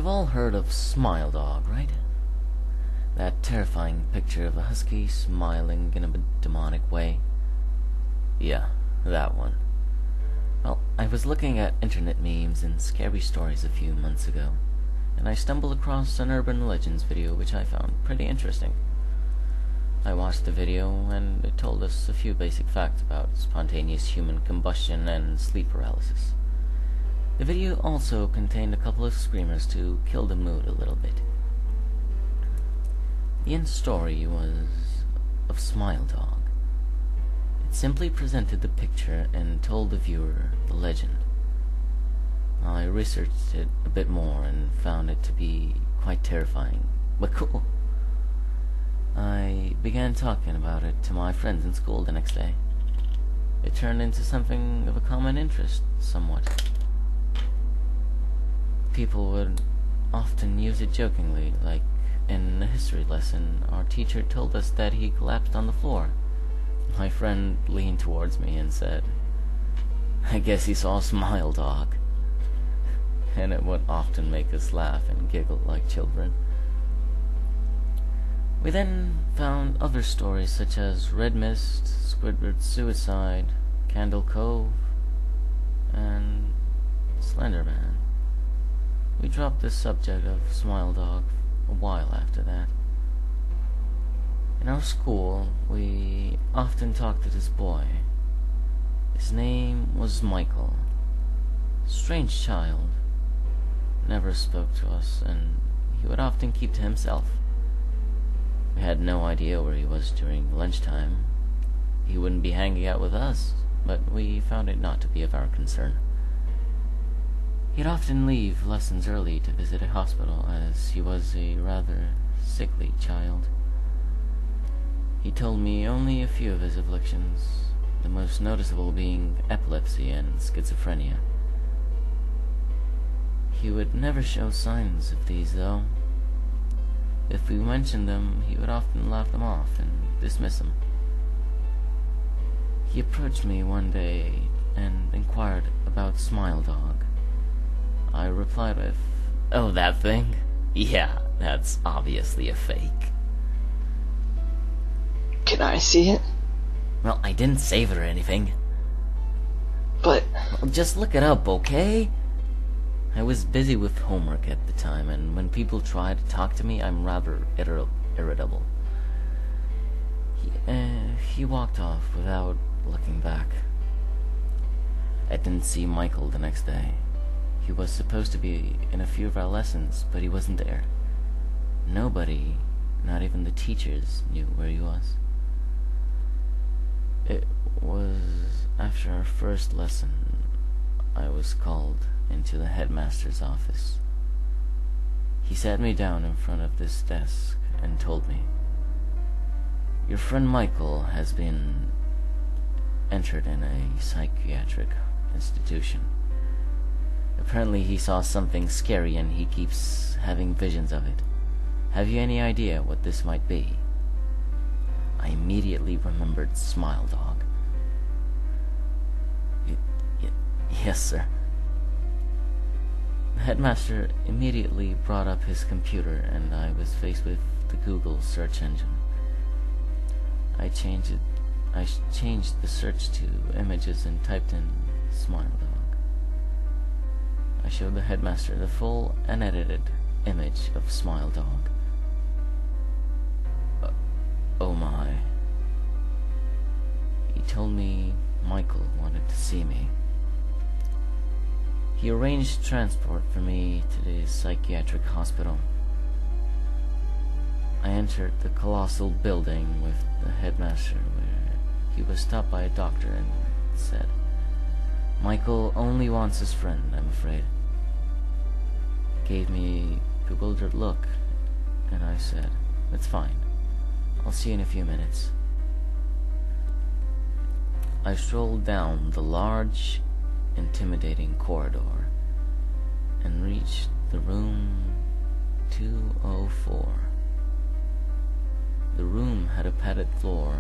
You've all heard of Smiledog, right? That terrifying picture of a husky smiling in a demonic way. Yeah, that one. Well, I was looking at internet memes and scary stories a few months ago, and I stumbled across an urban legends video which I found pretty interesting. I watched the video, and it told us a few basic facts about spontaneous human combustion and sleep paralysis. The video also contained a couple of screamers to kill the mood a little bit. The end story was of Smiledog. It simply presented the picture and told the viewer the legend. I researched it a bit more and found it to be quite terrifying, but cool. I began talking about it to my friends in school the next day. It turned into something of a common interest, somewhat. People would often use it jokingly, like in a history lesson, our teacher told us that he collapsed on the floor. My friend leaned towards me and said, "I guess he saw Smiledog." And it would often make us laugh and giggle like children. We then found other stories such as Red Mist, Squidward's Suicide, Candle Cove, and Slenderman. We dropped the subject of Smiledog a while after that. In our school, we often talked to this boy. His name was Michael. Strange child. Never spoke to us, and he would often keep to himself. We had no idea where he was during lunchtime. He wouldn't be hanging out with us, but we found it not to be of our concern. He'd often leave lessons early to visit a hospital, as he was a rather sickly child. He told me only a few of his afflictions, the most noticeable being epilepsy and schizophrenia. He would never show signs of these, though. If we mentioned them, he would often laugh them off and dismiss them. He approached me one day and inquired about Smiledog. I replied with, "Oh, that thing? Yeah, that's obviously a fake." Can I see it? Well, I didn't save it or anything. But... Well, just look it up, okay? I was busy with homework at the time, and when people try to talk to me, I'm rather irritable. He walked off without looking back. I didn't see Michael the next day. He was supposed to be in a few of our lessons, but he wasn't there. Nobody, not even the teachers, knew where he was. It was after our first lesson, I was called into the headmaster's office. He sat me down in front of this desk and told me, "Your friend Michael has been entered in a psychiatric institution. Apparently he saw something scary and he keeps having visions of it. Have you any idea what this might be?" I immediately remembered Smiledog. Yes, sir. The headmaster immediately brought up his computer, and I was faced with the Google search engine. I changed the search to images and typed in Smiledog. I showed the headmaster the full unedited image of Smiledog. Oh my. He told me Michael wanted to see me. He arranged transport for me to the psychiatric hospital. I entered the colossal building with the headmaster, where he was stopped by a doctor and said, "Michael only wants his friend, I'm afraid." Gave me a bewildered look, and I said, "That's fine. I'll see you in a few minutes." I strolled down the large, intimidating corridor and reached the room 204. The room had a padded floor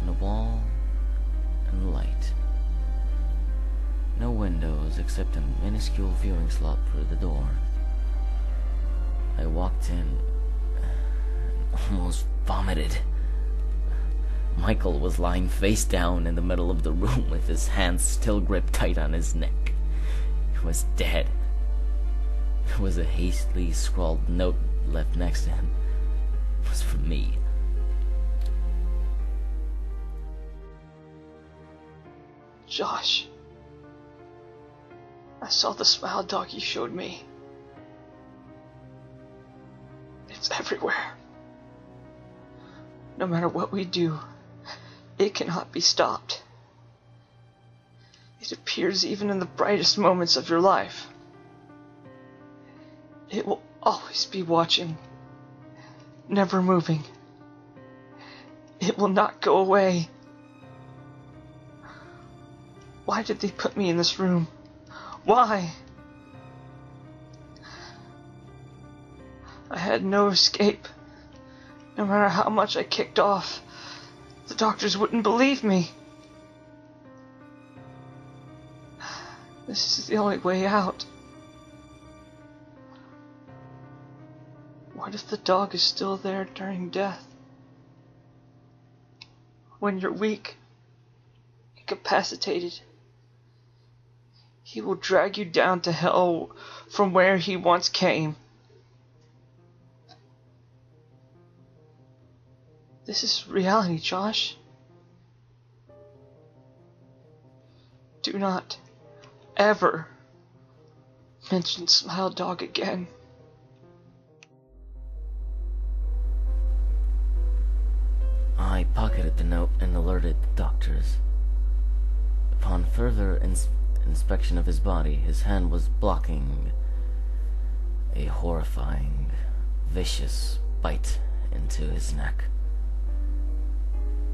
and a wall and light. No windows except a minuscule viewing slot through the door. I walked in and almost vomited. Michael was lying face down in the middle of the room with his hands still gripped tight on his neck. He was dead. There was a hastily scrawled note left next to him. It was for me. Josh, I saw the Smiledog you showed me. It's everywhere. No matter what we do, it cannot be stopped. It appears even in the brightest moments of your life. It will always be watching, never moving. It will not go away. Why did they put me in this room? Why? I had no escape. No matter how much I kicked off, the doctors wouldn't believe me. This is the only way out. What if the dog is still there during death? When you're weak, incapacitated, he will drag you down to hell from where he once came. This is reality, Josh. Do not ever mention Smiledog again. I pocketed the note and alerted the doctors. Upon further inspection of his body, his hand was blocking a horrifying, vicious bite into his neck.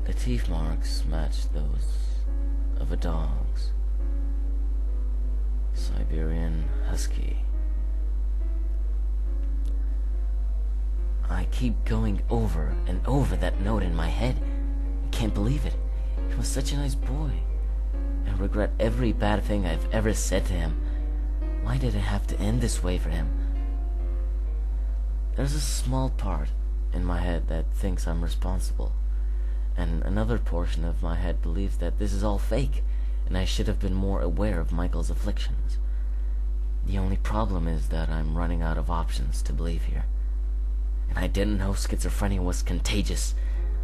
The teeth marks matched those of a dog's. Siberian Husky. I keep going over and over that note in my head. I can't believe it. He was such a nice boy. I regret every bad thing I've ever said to him. Why did it have to end this way for him? There's a small part in my head that thinks I'm responsible, and another portion of my head believes that this is all fake, and I should have been more aware of Michael's afflictions. The only problem is that I'm running out of options to believe here. And I didn't know schizophrenia was contagious.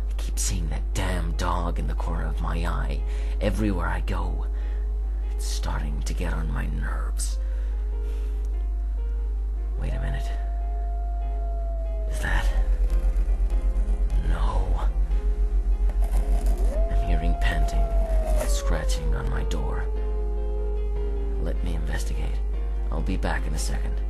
I keep seeing that damn dog in the corner of my eye everywhere I go. It's starting to get on my nerves. Wait a minute. Is that... No. I'm hearing panting, scratching on my door. Let me investigate. I'll be back in a second.